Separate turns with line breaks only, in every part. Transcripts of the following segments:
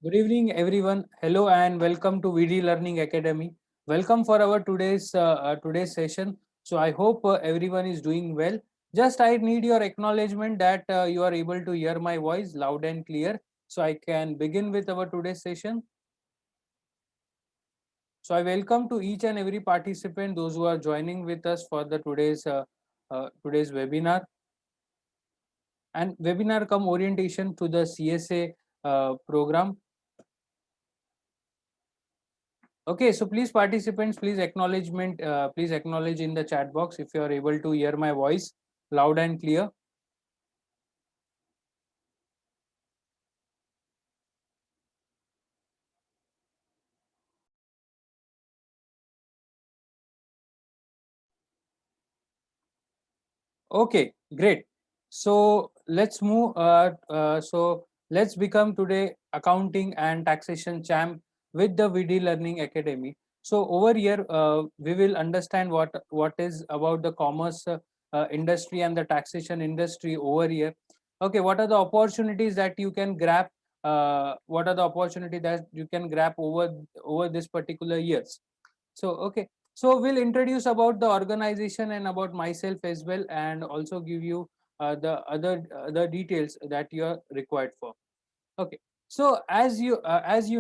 Good evening, everyone. Hello and welcome to VD Learning Academy. Welcome for our today's session. So I hope everyone is doing well. Just I need your acknowledgement that you are able to hear my voice loud and clear, so I can begin with our today's session. So I welcome to each and every participant, those who are joining with us for the today's webinar and webinar come orientation to the CSA program. Okay, so please participants, please acknowledge in the chat box if you are able to hear my voice loud and clear. Okay, great. So let's move. Let's become today accounting and taxation champ with the VD Learning Academy. So over here, we will understand what is about the commerce industry and the taxation industry over here. Okay, what are the opportunities that you can grab? What are the opportunities that you can grab over this particular years? So okay, so we'll introduce about the organization and about myself as well, and also give you the other details that you are required for. Okay, so as you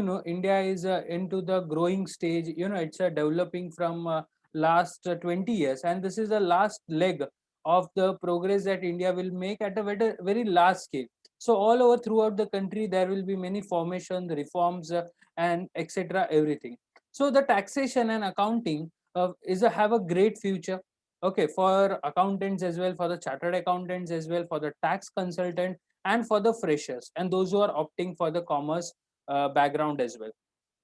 know, India is into the growing stage. You know, it's developing from last 20 years, and this is the last leg of the progress that India will make at a very large scale. So all over throughout the country, there will be many formation, reforms, and etc. Everything. So the taxation and accounting have a great future. Okay, for accountants as well, for the chartered accountants as well, for the tax consultant and for the freshers and those who are opting for the commerce background as well.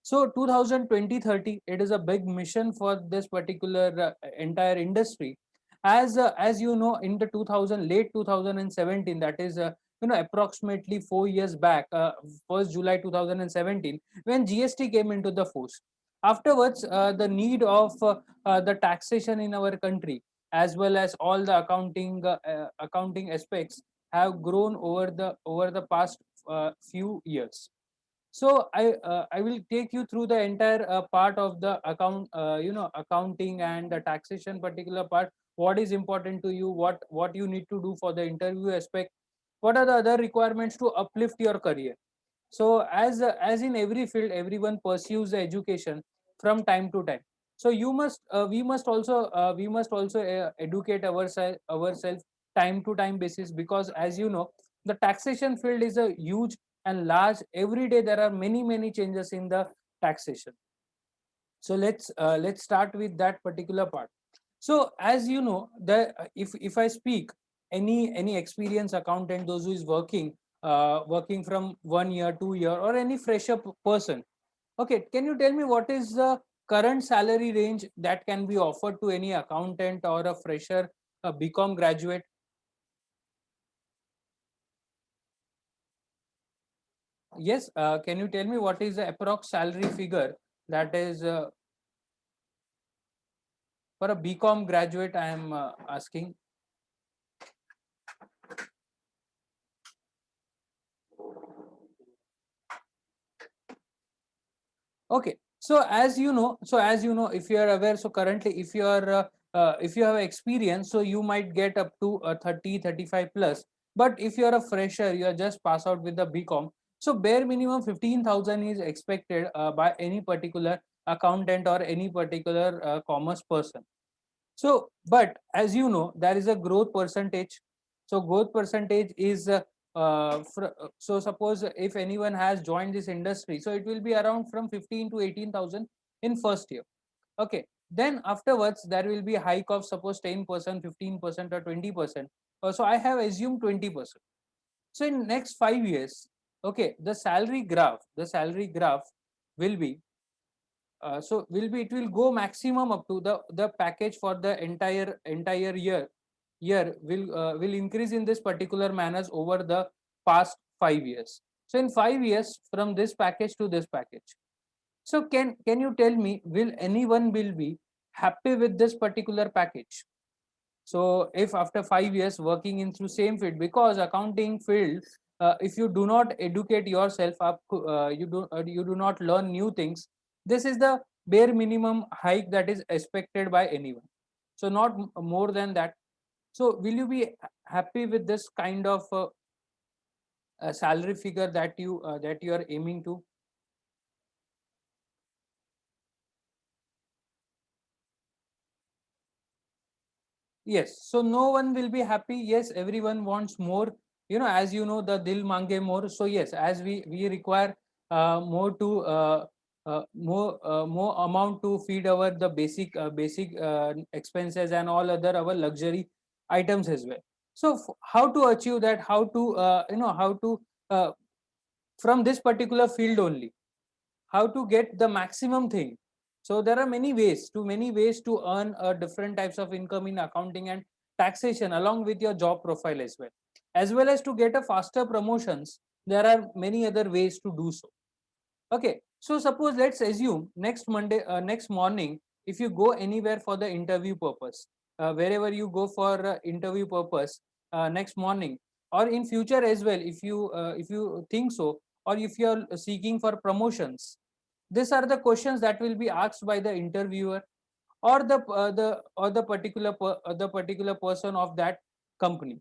So 2020-30, it is a big mission for this particular entire industry. As you know, in the 2000 late 2017, that is approximately 4 years back, 1st July 2017, when GST came into the force. Afterwards, the need of the taxation in our country, as well as all the accounting aspects, have grown over the past few years. So I will take you through the entire part of the accounting and the taxation particular part. What is important to you? What you need to do for the interview aspect? What are the other requirements to uplift your career? So as in every field, everyone pursues the education from time to time. So we must also educate ourselves time to time basis, because as you know, the taxation field is a huge and large. Every day there are many changes in the taxation. So let's start with that particular part. So as you know, the if I speak, any experienced accountant, those who is working from 1 year, 2 year, or any fresher person, okay, can you tell me what is the current salary range that can be offered to any accountant or a fresher, a BCom graduate? Yes, can you tell me what is the approx salary figure that is for a BCom graduate? I am asking. Okay, if you are aware, so currently, if you have experience, so you might get up to 30, 35 plus. But if you are a fresher, you are just pass out with the BCom, so bare minimum 15,000 is expected by any particular accountant or any particular commerce person. So, but as you know, there is a growth percentage. So, growth percentage is so suppose if anyone has joined this industry, so it will be around from 15 to 18,000 in first year. Okay, then afterwards there will be a hike of suppose 10%, 15%, or 20%. So I have assumed 20%. So in next 5 years, okay, the salary graph will be it will go maximum up to the package for the entire year will increase in this particular manners over the past 5 years. So in 5 years, from this package to this package, so can you tell me, will anyone will be happy with this particular package? So if after 5 years working in through same field, because accounting field if you do not educate yourself up, you do not learn new things. This is the bare minimum hike that is expected by anyone, so not more than that. So will you be happy with this kind of salary figure that you are aiming to? Yes, so no one will be happy. Yes, everyone wants more. As you know, the dil mange more. So yes, as we require more to more amount to feed our the basic expenses and all other our luxury items as well. So how to achieve that? How to how to uh, from this particular field only, how to get the maximum thing. So there are many ways to earn different types of income in accounting and taxation along with your job profile as well as to get a faster promotions. There are many other ways to do so. Okay, so suppose let's assume next morning, if you go anywhere for the interview purpose, wherever you go for interview purpose next morning, or in future as well, if you think so, or if you are seeking for promotions, these are the questions that will be asked by the interviewer, or the particular person of that company.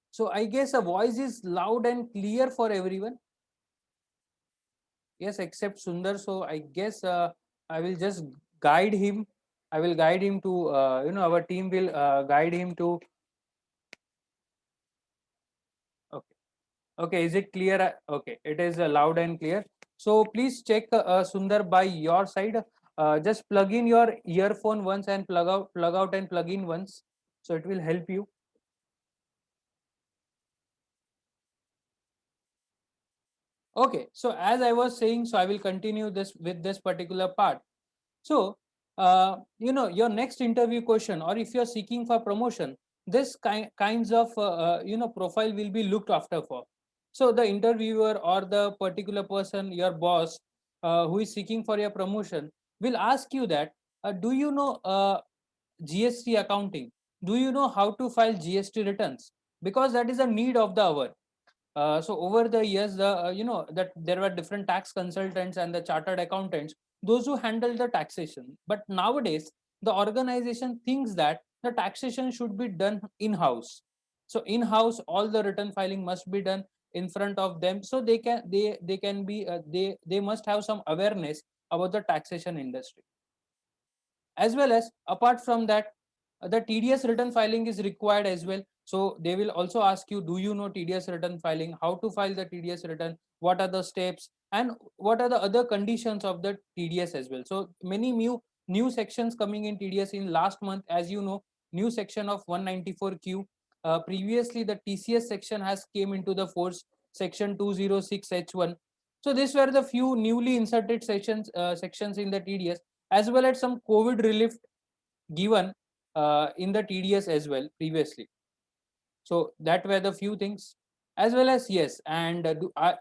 So I guess a voice is loud and clear for everyone. Yes, except Sundar. So I guess I will just guide him. I will guide him to, our team will guide him to. Okay. Okay. Is it clear? Okay. It is loud and clear. So please check Sundar by your side. Just plug in your earphone once and plug out and plug in once. So it will help you. Okay. So as I was saying, so I will continue this with this particular part. So, your next interview question, or if you're seeking for promotion, this kinds of profile will be looked after for. So the interviewer or the particular person, your boss, who is seeking for your promotion, will ask you that, do you know GST accounting? Do you know how to file GST returns? Because that is a need of the hour. So over the years, that there were different tax consultants and the chartered accountants, those who handle the taxation. But nowadays, the organization thinks that the taxation should be done in-house. So in-house, all the return filing must be done in front of them. So they can be they must have some awareness about the taxation industry. As well as apart from that, the TDS return filing is required as well. So they will also ask you, do you know TDS return filing, how to file the TDS return, what are the steps, and what are the other conditions of the TDS as well. So many new sections coming in TDS in last month. As you know, new section of 194Q. Previously the TCS section has came into the force, section 206H1. So these were the few newly inserted sections in the TDS, as well as some COVID relief given in the TDS as well previously. So that were the few things, as well as yes. And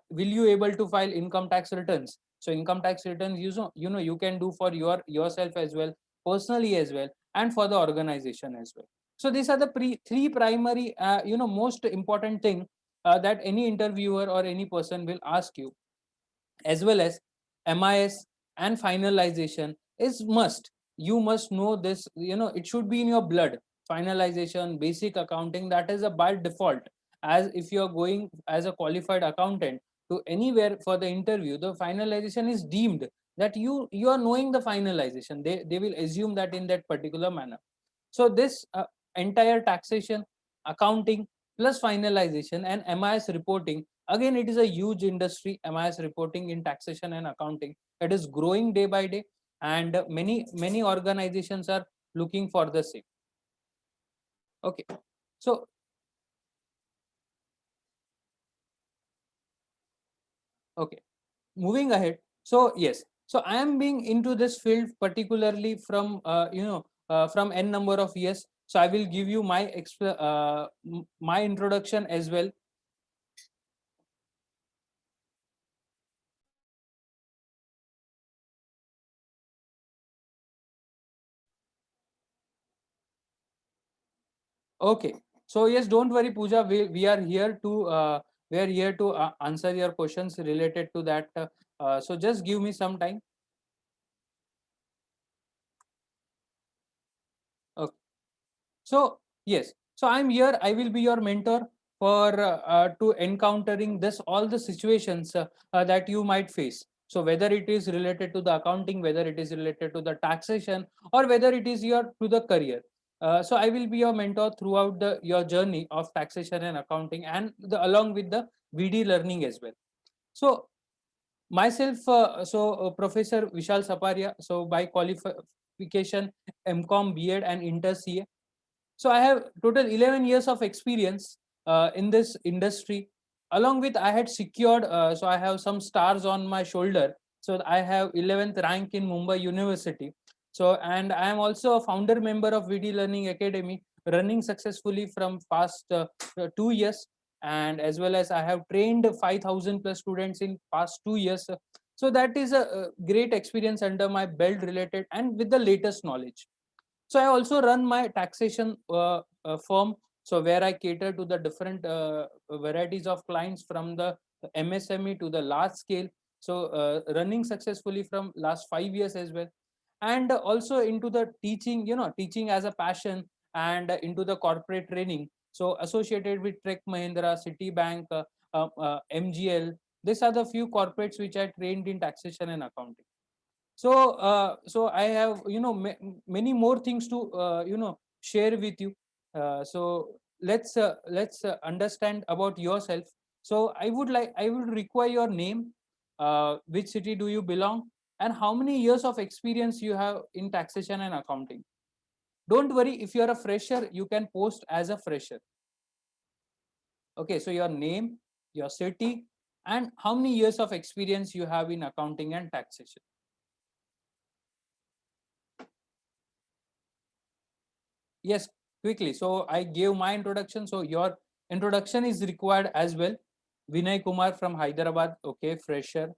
will you able to file income tax returns? So income tax returns, you can do for yourself as well, personally as well, and for the organization as well. So these are the three primary most important thing that any interviewer or any person will ask you. As well as MIS and finalization is must. You must know this, it should be in your blood. Finalization, basic accounting, that is a by default. As if you are going as a qualified accountant to anywhere for the interview, the finalization is deemed that you are knowing the finalization. They will assume that in that particular manner. So this entire taxation, accounting, plus finalization and MIS reporting, again it is a huge industry. MIS reporting in taxation and accounting, it is growing day by day, and many organizations are looking for the same. Okay, so okay, moving ahead. So yes, so I am being into this field particularly from from n number of years. So I will give you my introduction as well. Okay, So yes, don't worry, Pooja. We are here to answer your questions related to that. So just give me some time. Okay. So yes, so I'm here. I will be your mentor for to encountering this all the situations that you might face. So whether it is related to the accounting, whether it is related to the taxation, or whether it is your to the career. So I will be your mentor throughout the your journey of taxation and accounting, and along with the VD learning as well. So myself, Professor Vishal Saparia. So by qualification, MCOM, B.Ed, and Inter CA. So I have total 11 years of experience in this industry. Along with I had secured, so I have some stars on my shoulder. So I have 11th rank in Mumbai University. So and I am also a founder member of VD Learning Academy, running successfully from past 2 years, and as well as I have trained 5,000 plus students in past 2 years. So that is a great experience under my belt related and with the latest knowledge. So I also run my taxation firm, so where I cater to the different varieties of clients from the MSME to the large scale. So running successfully from last 5 years as well, and also into the teaching, teaching as a passion, and into the corporate training. So associated with Trek Mahindra, Citibank, MGL. These are the few corporates which I trained in taxation and accounting. So so I have many more things to share with you. So let's understand about yourself. So I would require your name, which city do you belong, and how many years of experience you have in taxation and accounting. Don't worry, if you are a fresher, you can post as a fresher. Okay, so your name, your city, and how many years of experience you have in accounting and taxation. Yes, quickly. So I gave my introduction. So your introduction is required as well. Vinay Kumar from Hyderabad. Okay, fresher.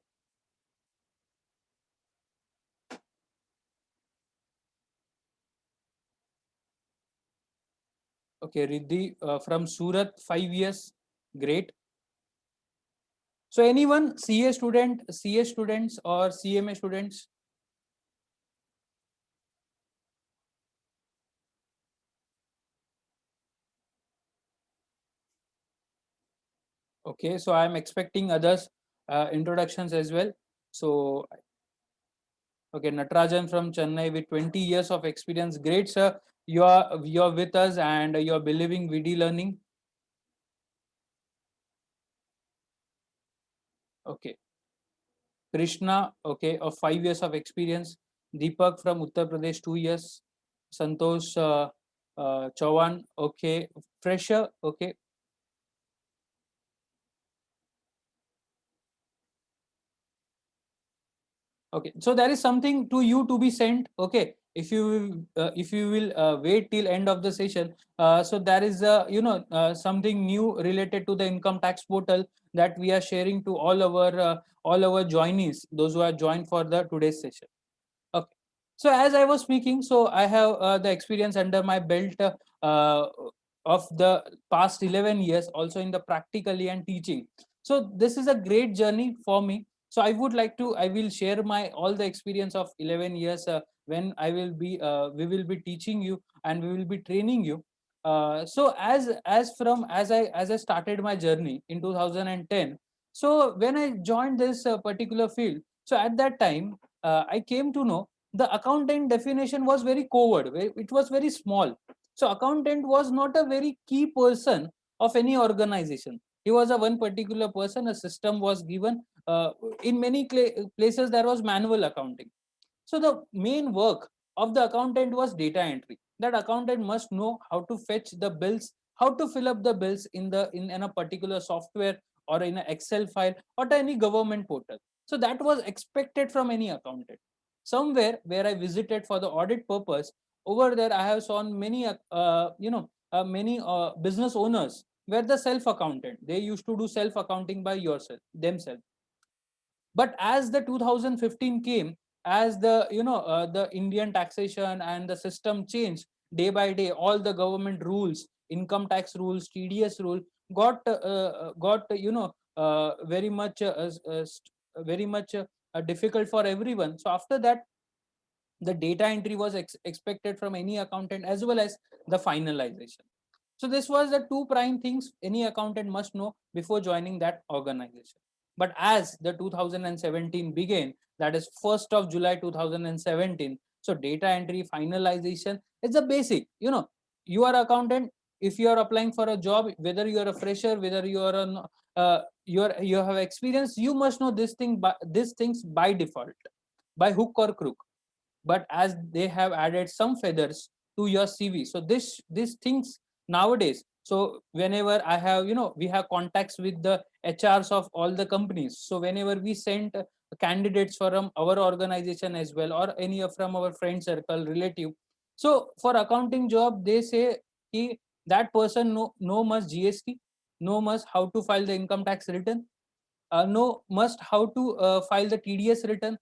Okay, Riddhi from Surat, 5 years. Great. So anyone CA student, CA students or CMA students? Okay, so I'm expecting others introductions as well. So okay, Natarajan from Chennai with 20 years of experience. Great, sir. You're with us and you're believing VD learning. Okay. Krishna, okay, of 5 years of experience. Deepak from Uttar Pradesh, 2 years. Santosh Chauhan, okay, fresher, okay, okay. So there is something to you to be sent, okay. If you will wait till end of the session, so there is something new related to the income tax portal that we are sharing to all our joinees, those who are joined for the today's session. Okay. So as I was speaking, so I have the experience under my belt uh, of the past 11 years, also in the practically and teaching. So this is a great journey for me. So I will share my all the experience of 11 years when we will be teaching you and we will be training you. So as I started my journey in 2010, so when I joined this particular field, so at that time I came to know the accountant definition was very covert. It was very small. So accountant was not a very key person of any organization. He was a one particular person. A system was given. In many places there was manual accounting. So the main work of the accountant was data entry. That accountant must know how to fetch the bills, how to fill up the bills in a particular software or in an Excel file or to any government portal. So that was expected from any accountant. Somewhere where I visited for the audit purpose, over there I have seen many business owners were the self accountant. They used to do self accounting by yourself themselves. But as the 2015 came, as the Indian taxation and the system changed day by day, all the government rules income tax rules, TDS rule got very much very much difficult for everyone. So after that, the data entry was expected from any accountant, as well as the finalization. So this was the two prime things any accountant must know before joining that organization. But as the 2017 began, that is 1st of July 2017, so data entry finalization is a basic. You are accountant. If you are applying for a job, whether you are a fresher, whether you are you have experience, you must know these things by default, by hook or crook. But as they have added some feathers to your CV, so these things nowadays, so whenever I have, we have contacts with the HRs of all the companies, so whenever we send candidates from our organization as well, or any from our friend circle, relative, so for accounting job they say कि that person know must GST, know must how to file the income tax return, know must how to file the TDS return,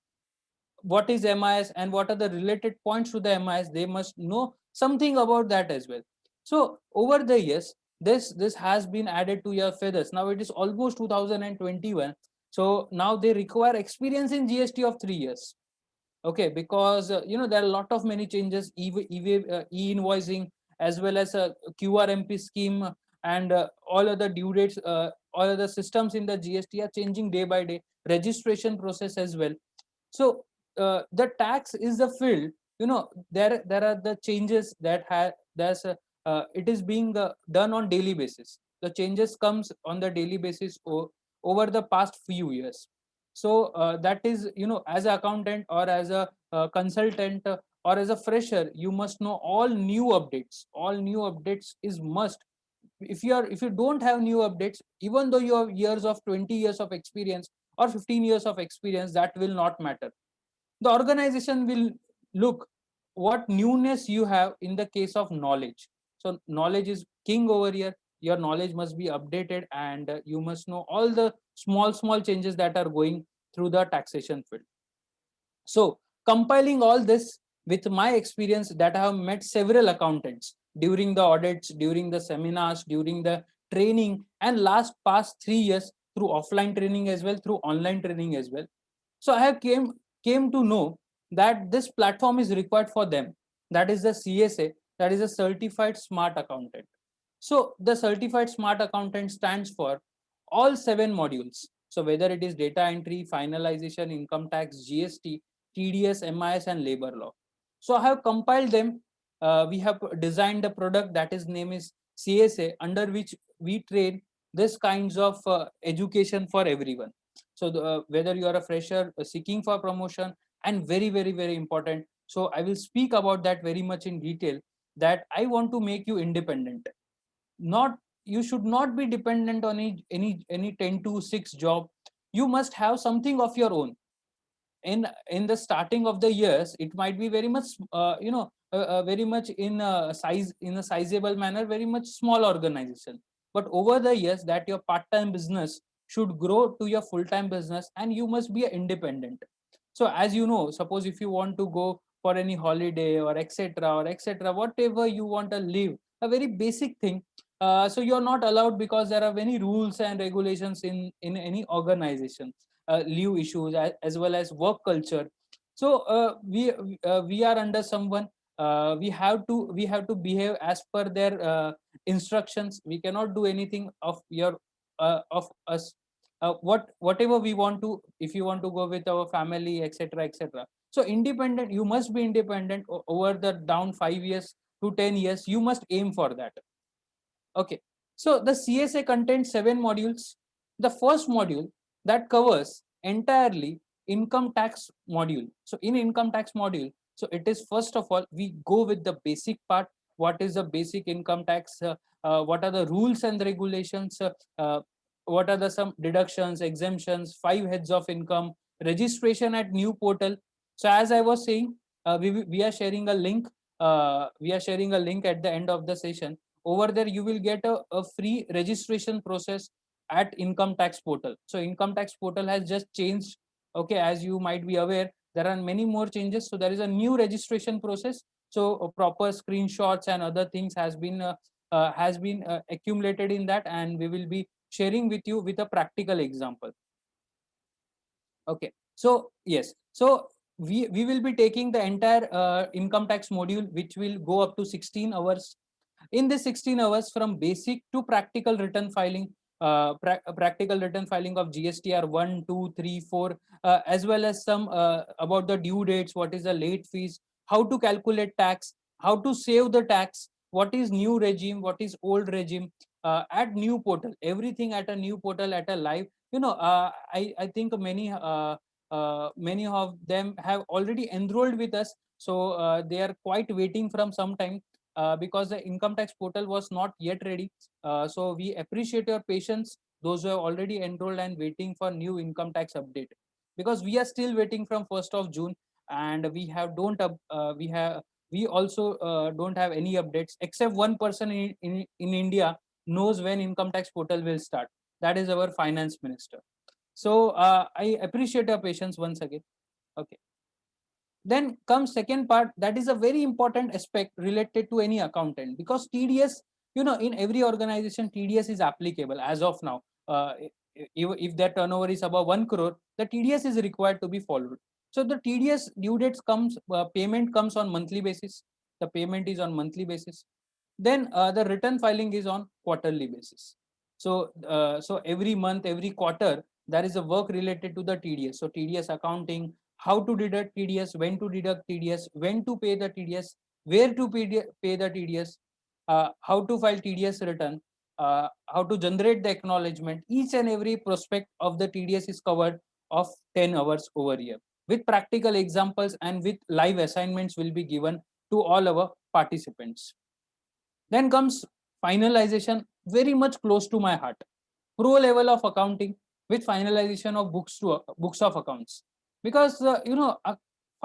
what is MIS and what are the related points to the MIS. They must know something about that as well. So over the years, this has been added to your feathers. Now it is almost 2021. So now they require experience in GST of 3 years. Okay, because there are a lot of many changes, e-invoicing, as well as a QRMP scheme, and all other due dates, all other systems in the GST are changing day by day. Registration process as well. So the tax is the field, there are the changes that it is being done on daily basis. The changes comes on the daily basis over the past few years. So that is, as an accountant or as a consultant, or as a fresher, you must know all new updates. All new updates is must. If you don't have new updates, even though you have years of 20 years of experience or 15 years of experience, that will not matter. The organization will look what newness you have in the case of knowledge. So knowledge is king over here. Your knowledge must be updated, and you must know all the small changes that are going through the taxation field. So compiling all this with my experience, that I have met several accountants during the audits, during the seminars, during the training, and last past 3 years through offline training as well, through online training as well. So I have came to know that this platform is required for them. That is the CSA, that is a Certified Smart Accountant. So the Certified Smart Accountant stands for all 7 modules. So whether it is data entry, finalization, income tax, GST, TDS, MIS, and labor law. So I have compiled them. We have designed a product that is name is CSA, under which we train this kinds of education for everyone. So whether you are a fresher seeking for promotion, and very important. So I will speak about that very much in detail, that I want to make you independent. Not, you should not be dependent on any 10 to 6 job. You must have something of your own. In the starting of the years, it might be very much very much in a size, in a sizable manner, very much small organization. But over the years, that your part-time business should grow to your full-time business, and you must be independent. So as you know, suppose if you want to go for any holiday or etc, whatever you want to live, a very basic thing, so you're not allowed, because there are many rules and regulations in any organization. Leave issues, as well as work culture. So we are under someone, we have to behave as per their instructions. We cannot do anything of us, whatever we want to. If you want to go with our family, etc, so independent, you must be independent over the down 5 years to 10 years, you must aim for that. Okay, so the CSA contains 7 modules. The first module that covers entirely income tax module. So in income tax module, so it is, first of all, we go with the basic part. What is the basic income tax? What are the rules and regulations? What are the some deductions, exemptions, 5 heads of income, registration at new portal. So as I was saying, we are sharing a link. We are sharing a link at the end of the session. Over there you will get a free registration process at income tax portal. So income tax portal has just changed. Okay, as you might be aware, there are many more changes. So there is a new registration process. So proper screenshots and other things has been has been accumulated in that, and we will be sharing with you with a practical example. Okay, so yes, so we will be taking the entire income tax module, which will go up to 16 hours. In this 16 hours, from basic to practical return filing, practical return filing of GSTR 1, 2, 3, 4, as well as some about the due dates, what is the late fees, how to calculate tax, how to save the tax, what is new regime, what is old regime, at new portal, everything at a new portal, at a live. I think many of them have already enrolled with us, so they are quite waiting from some time, because the income tax portal was not yet ready. So we appreciate your patience, those who have already enrolled and waiting for new income tax update, because we are still waiting from 1st of June, and we have don't we also don't have any updates, except one person in India knows when income tax portal will start. That is our finance minister. So I appreciate your patience once again. Okay. Then comes second part, that is a very important aspect related to any accountant, because TDS, in every organization TDS is applicable as of now. If their turnover is above 1 crore, the TDS is required to be followed. So the TDS due dates comes, payment comes on monthly basis. The payment is on monthly basis. Then the return filing is on quarterly basis. So every month, every quarter, there is a work related to the TDS. So TDS accounting, how to deduct TDS, when to deduct TDS, when to pay the TDS, where to pay the TDS, how to file TDS return, how to generate the acknowledgement. Each and every prospect of the TDS is covered of 10 hours over here, with practical examples and with live assignments will be given to all our participants. Then comes finalization, very much close to my heart. Pro level of accounting with finalization of books of accounts, because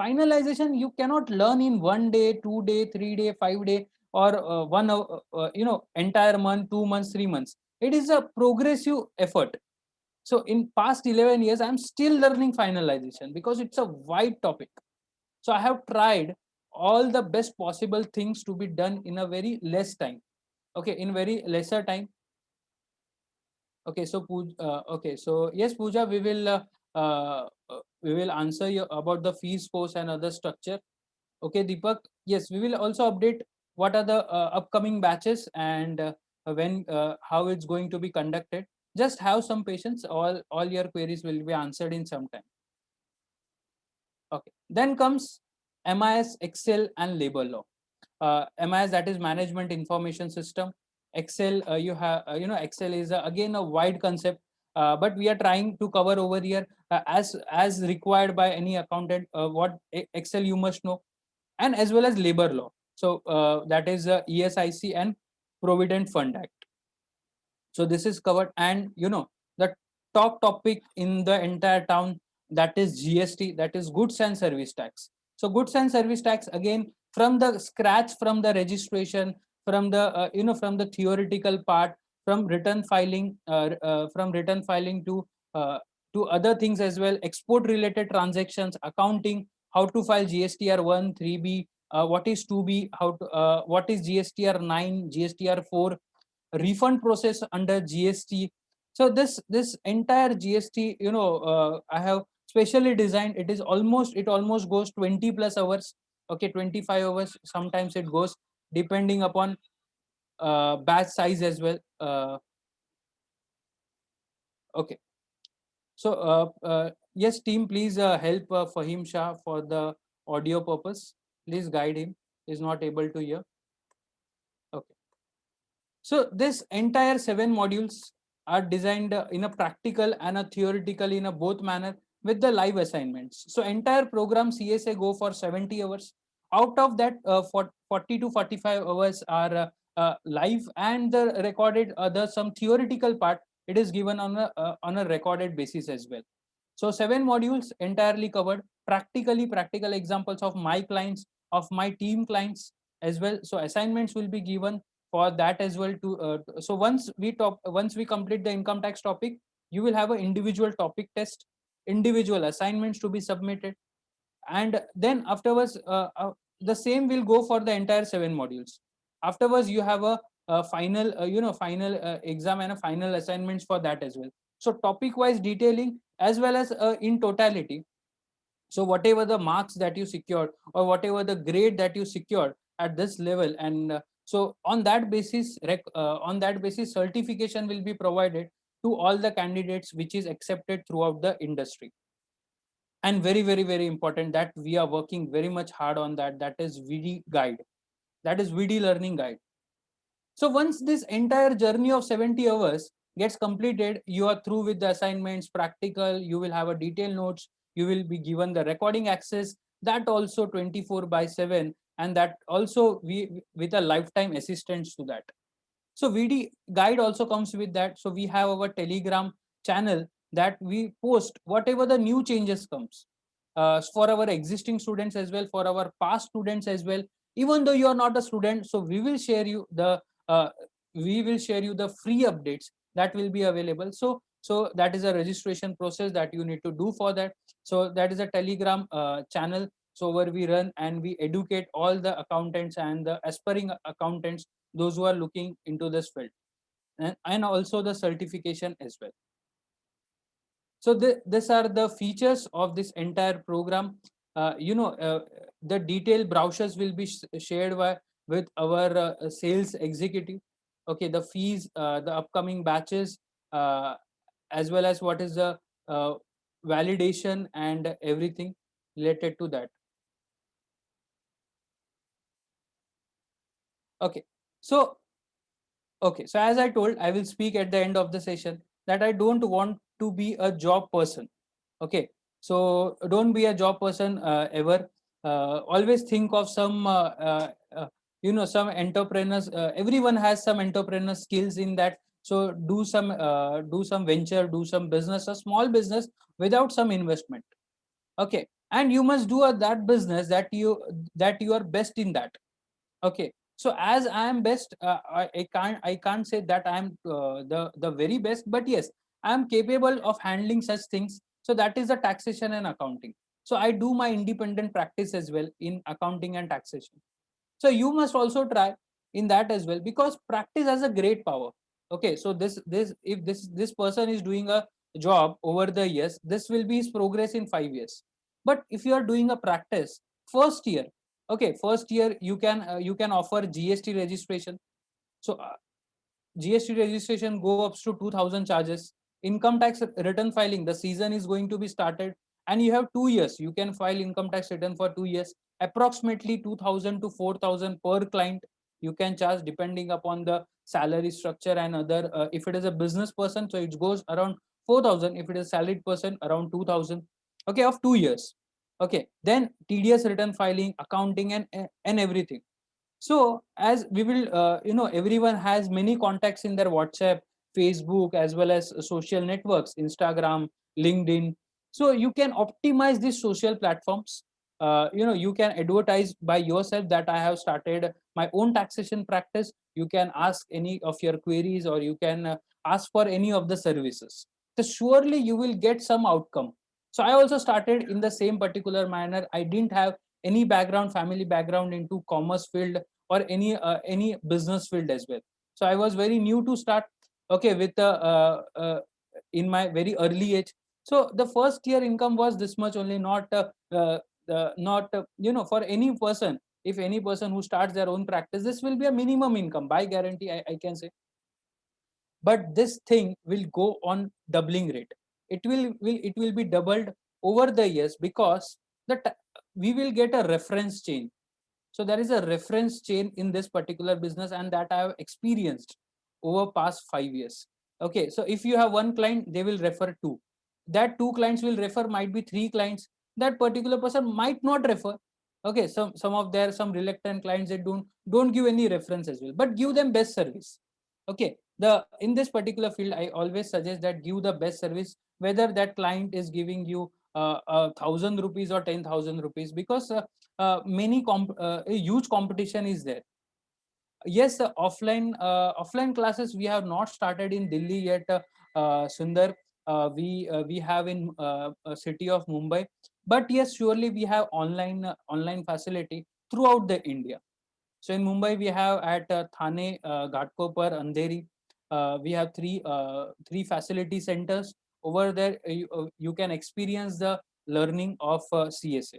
finalization you cannot learn in 1 day, 2 day, 3 day, 5 day, or entire month, 2 months, 3 months. It is a progressive effort. So in past 11 years, I'm still learning finalization because it's a wide topic. So I have tried all the best possible things to be done in a very less time. Okay, in very lesser time. Okay, so okay, so yes, Pooja, we will answer you about the fees, course, and other structure. Okay, Deepak, yes, we will also update what are the upcoming batches, and when how it's going to be conducted. Just have some patience. All your queries will be answered in some time. Okay, then comes MIS, Excel, and labor law. MIS, that is Management Information System. Excel, you have Excel is again a wide concept, but we are trying to cover over here as required by any accountant. What Excel you must know, and as well as labor law. So that is ESIC and Provident Fund Act. So this is covered, and the top topic in the entire town, that is GST, that is Goods and Service Tax. So goods and service tax, again, from the scratch, from the registration, from the from the theoretical part, from return filing, uh, to other things as well, export related transactions, accounting, how to file GSTR 1, 3B, what is 2B, what is GSTR 9, GSTR 4, refund process under GST. So this entire GST, I have specially designed. It almost goes 20 plus hours. Okay, 25 hours. Sometimes it goes, depending upon batch size as well. Okay. So yes, team, please help Fahim Shah for the audio purpose. Please guide him. He's not able to hear. Okay. So this entire 7 modules are designed in a practical and a theoretical in a both manner, with the live assignments. So entire program CSA go for 70 hours. Out of that, 40 to 45 hours are live, and the recorded other some theoretical part, it is given on a recorded basis as well. So 7 modules entirely covered, practical examples of my clients, of my team clients as well. So assignments will be given for that as well. So once we complete the income tax topic, you will have an individual topic test, individual assignments to be submitted, and then afterwards the same will go for the entire 7 modules. Afterwards, you have a final final exam and a final assignments for that as well. So topic wise detailing as well as in totality. So whatever the marks that you secured or whatever the grade that you secured at this level, and so on that basis on that basis certification will be provided to all the candidates which is accepted throughout the industry. And very very very important that we are working very much hard on that, that is VD guide, that is VD learning guide. So once this entire journey of 70 hours gets completed, you are through with the assignments, practical, you will have a detailed notes, you will be given the recording access, that also 24 by 7, and that also we with a lifetime assistance to that. So VD guide also comes with that. So we have our Telegram channel that we post whatever the new changes comes for our existing students as well, for our past students as well. Even though you are not a student, so uh, we will share you the free updates that will be available. So that is a registration process that you need to do for that. So that is a Telegram channel. So where we run and we educate all the accountants and the aspiring accountants, those who are looking into this field, and also the certification as well. So these are the features of this entire program. The detailed brochures will be shared with our sales executive. Okay, the fees, the upcoming batches, uh, as well as what is the uh, validation and everything related to that. Okay, so okay, so as I told, I will speak at the end of the session that I don't want to be a job person. Okay, so don't be a job person ever. Always think of some, some entrepreneurs. Everyone has some entrepreneur skills in that. So do some venture, do some business, a small business without some investment. Okay, and you must do that business that you are best in that. Okay, so as I am best, I can't say that I am the very best, but yes, I am capable of handling such things. So that is the taxation and accounting. So I do my independent practice as well in accounting and taxation. So you must also try in that as well, because practice has a great power. Okay, so this if this person is doing a job over the years, this will be his progress in 5 years. But if you are doing a practice first year, okay, first year you can offer GST registration. So GST registration go up to 2000 charges. Income tax return filing, the season is going to be started, and you have 2 years. You can file income tax return for 2 years. Approximately 2000 to 4000 per client you can charge depending upon the salary structure and other. If it is a business person, so it goes around 4000. If it is a salaried person, around 2000. Okay, of 2 years. Okay, then TDS return filing, accounting, and everything. So as we will everyone has many contacts in their WhatsApp, Facebook, as well as social networks, Instagram, LinkedIn. So you can optimize these social platforms. You can advertise by yourself that I have started my own taxation practice. You can ask any of your queries, or you can ask for any of the services. So surely you will get some outcome. So I also started in the same particular manner. I didn't have any background, family background into commerce field or any business field as well. So I was very new to start. Okay, with in my very early age. So the first year income was this much only, not for any person. If any person who starts their own practice, this will be a minimum income by guarantee, I can say. But this thing will go on doubling rate. It will be doubled over the years, because we will get a reference chain. So there is a reference chain in this particular business, and that I have experienced over past 5 years. Okay, so if you have one client, they will refer two. That two clients will refer might be three clients. That particular person might not refer. Okay, some of their some reluctant clients, they don't give any reference as well, but give them best service. Okay, the in this particular field, I always suggest that give the best service, whether that client is giving you 1000 rupees or 10,000 rupees, because a huge competition is there. Yes, offline classes we have not started in Delhi yet, Sundar. We have in city of Mumbai, but yes, surely we have online facility throughout the India. So in Mumbai, we have at Thane, Ghatkopar, Andheri, we have three facility centers. Over there, you can experience the learning of CSA.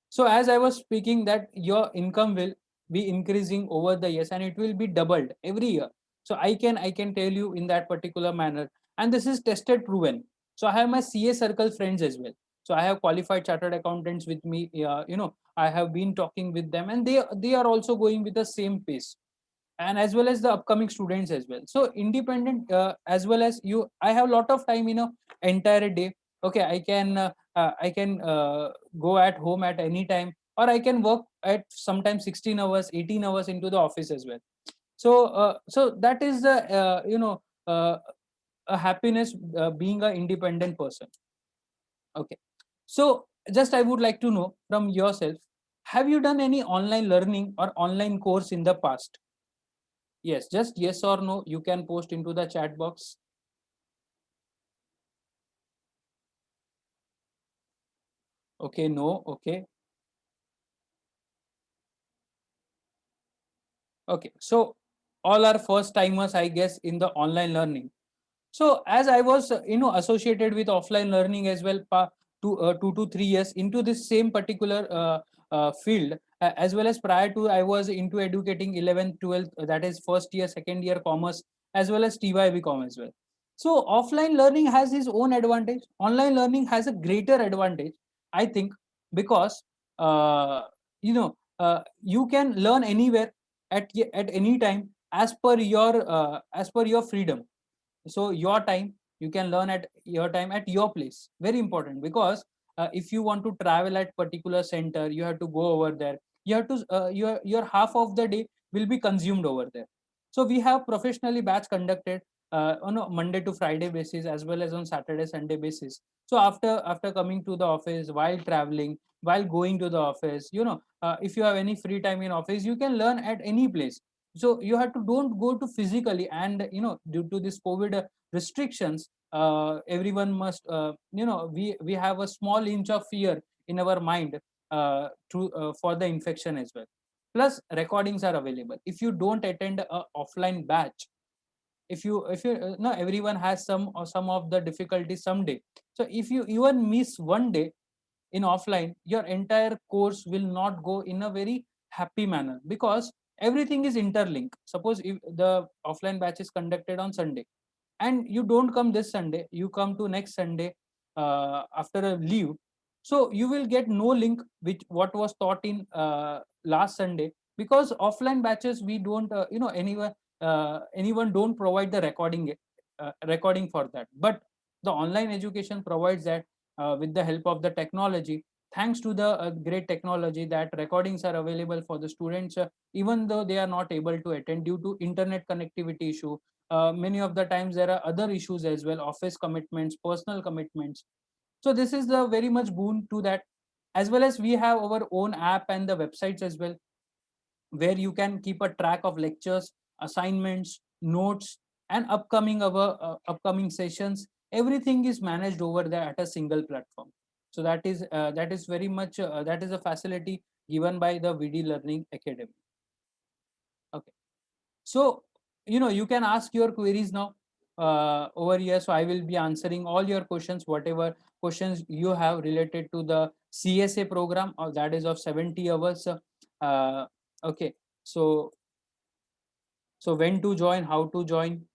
So as I was speaking, that your income will be increasing over the years and it will be doubled every year. So I can tell you in that particular manner, and this is tested proven. So I have my CA circle friends as well. So I have qualified chartered accountants with me. I have been talking with them, and they are also going with the same pace, and as well as the upcoming students as well. So independent, as well as you, I have a lot of time in a entire day. Okay, I can go at home at any time, or I can work at sometimes 16 hours, 18 hours into the office as well. So that is the uh, a happiness, being an independent person. Okay, so just I would like to know from yourself, have you done any online learning or online course in the past? Yes, just yes or no, you can post into the chat box. Okay, no, okay. Okay, so all are first timers, I guess, in the online learning. So as I was, associated with offline learning as well, 2 to 3 years into this same particular field, as well as prior to, I was into educating 11th, 12th, that is first year, second year commerce, as well as TYBCom as well. So offline learning has its own advantage. Online learning has a greater advantage, I think, because you can learn anywhere at any time as per your freedom. So your time, you can learn at your time at your place, very important, because if you want to travel at particular center, you have to go over there. You have to your half of the day will be consumed over there. So we have professionally batch conducted on a Monday to Friday basis, as well as on Saturday Sunday basis. So after coming to the office, while traveling, while going to the office, if you have any free time in office, you can learn at any place. So you have to don't go to physically, and due to this COVID restrictions, everyone must, we have a small inch of fear in our mind, for the infection as well. Plus recordings are available if you don't attend a offline batch. If you no, everyone has some or some of the difficulties someday. So if you even miss one day in offline, your entire course will not go in a very happy manner, because everything is interlinked. Suppose if the offline batch is conducted on Sunday, and you don't come this Sunday, you come to next Sunday after a leave, so you will get no link which what was taught in last Sunday, because offline batches we don't, anyone don't provide the recording for that. But the online education provides that, with the help of the technology. Thanks to the great technology, that recordings are available for the students, even though they are not able to attend due to internet connectivity issue. Many of the times there are other issues as well, office commitments, personal commitments. So this is the very much boon to that. As well as we have our own app and the websites as well, where you can keep a track of lectures, assignments, notes, and upcoming sessions. Everything is managed over there at a single platform. So that is very much, that is a facility given by the VD Learning Academy. Okay. So, you can ask your queries now over here. So I will be answering all your questions, whatever questions you have related to the CSA program, or that is of 70 hours. Uh, okay. So, when to join, how to join.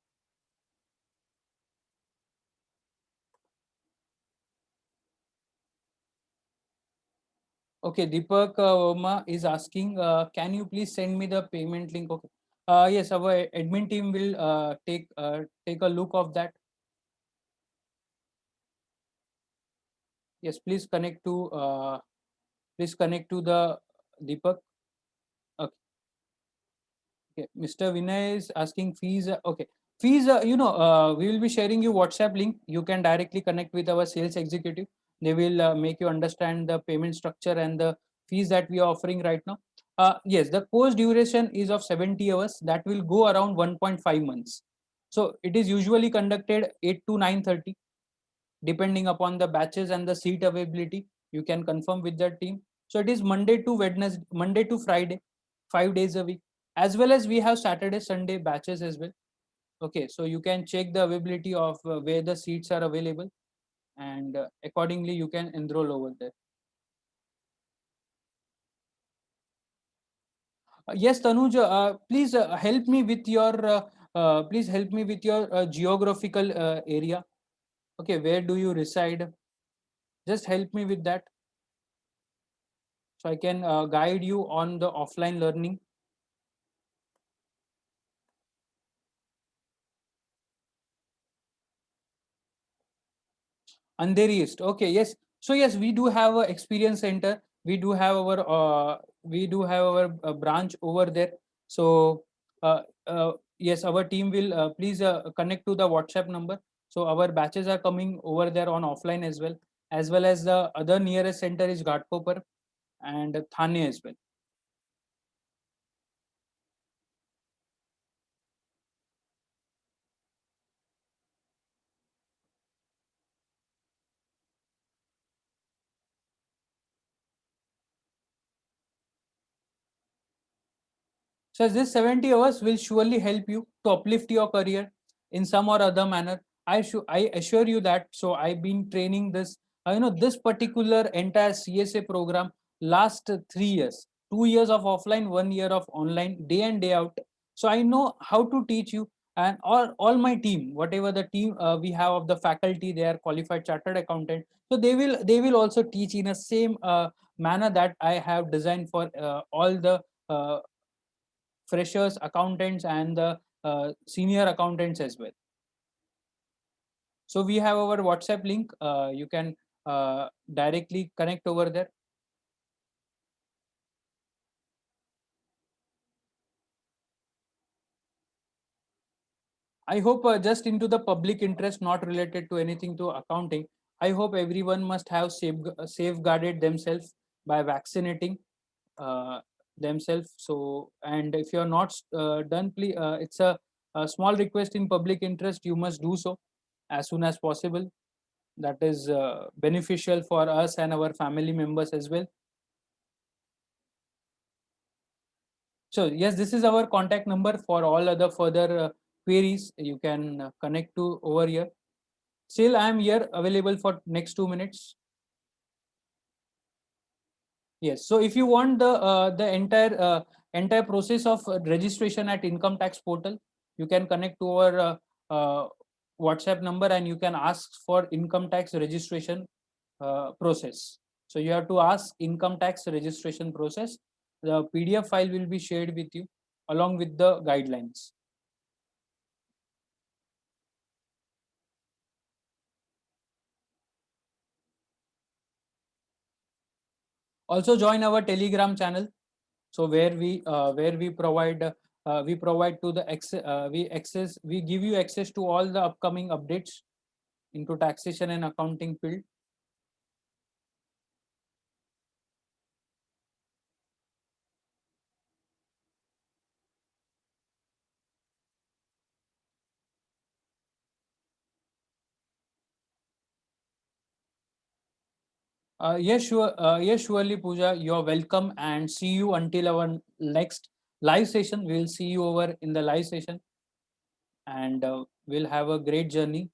Okay, Deepak Verma is asking, can you please send me the payment link? Okay. Yes, our admin team will take a look of that. Yes, please connect to the Deepak. Okay. Okay, Mr. Vinay is asking fees. Okay, fees. We will be sharing you WhatsApp link. You can directly connect with our sales executive. They will make you understand the payment structure and the fees that we are offering right now. Yes, the course duration is of 70 hours. That will go around 1.5 months. So it is usually conducted 8 to 9:30, depending upon the batches and the seat availability. You can confirm with the team. So it is Monday to Friday, 5 days a week, as well as we have Saturday Sunday batches as well. Okay, so you can check the availability of where the seats are available, and accordingly you can enroll over there. Yes, Tanuj, please help me with your geographical area. Okay, where do you reside? Just help me with that, so I can guide you on the offline learning. Andheri East. Okay, yes. So yes, we do have a experience center. We do have our branch over there. So yes, our team will please connect to the WhatsApp number. So our batches are coming over there on offline as well as the other nearest center is Ghatkopar and Thane as well. So this 70 hours will surely help you to uplift your career in some or other manner. I assure you that. So I've been training this, this particular entire CSA program last 3 years, 2 years of offline, 1 year of online, day and day out. So I know how to teach you, and all my team, whatever the team we have of the faculty, they are qualified chartered accountant. So they will also teach in a same manner that I have designed for all the uh, freshers, accountants, and the senior accountants as well. So we have our WhatsApp link. You can directly connect over there. I hope just into the public interest, not related to anything to accounting. I hope everyone must have safeguarded themselves by vaccinating uh, themselves. So, and if you are not done, please, it's a small request in public interest. You must do so as soon as possible. That is beneficial for us and our family members as well. So yes, this is our contact number. For all other further queries, you can connect to over here. Still I am here available for next 2 minutes. Yes, so if you want the entire process of registration at income tax portal, you can connect to our uh, WhatsApp number, and you can ask for income tax registration process. So you have to ask income tax registration process. The PDF file will be shared with you along with the guidelines. Also join our Telegram channel. So where we provide to the we give you access to all the upcoming updates into taxation and accounting field. Yes, surely, Pooja, you're welcome, and see you until our next live session. We'll see you over in the live session, and we'll have a great journey.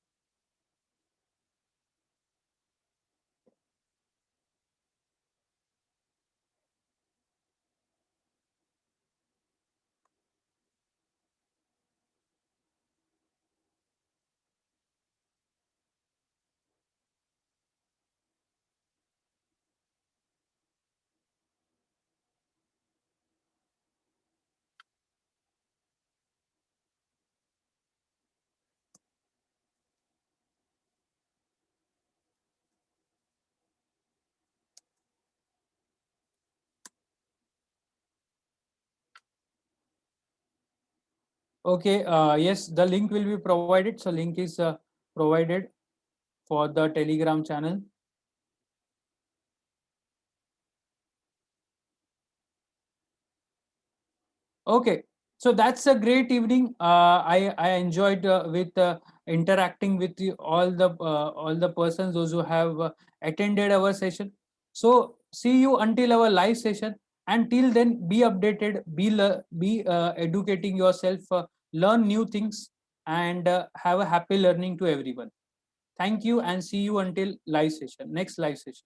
Okay, yes, the link will be provided. So link is provided for the Telegram channel. Okay, so that's a great evening. I enjoyed with interacting with all the persons those who have attended our session. So see you until our live session. Until then, be updated, be educating yourself, learn new things, and have a happy learning to everyone. Thank you, and see you until live session, next live session.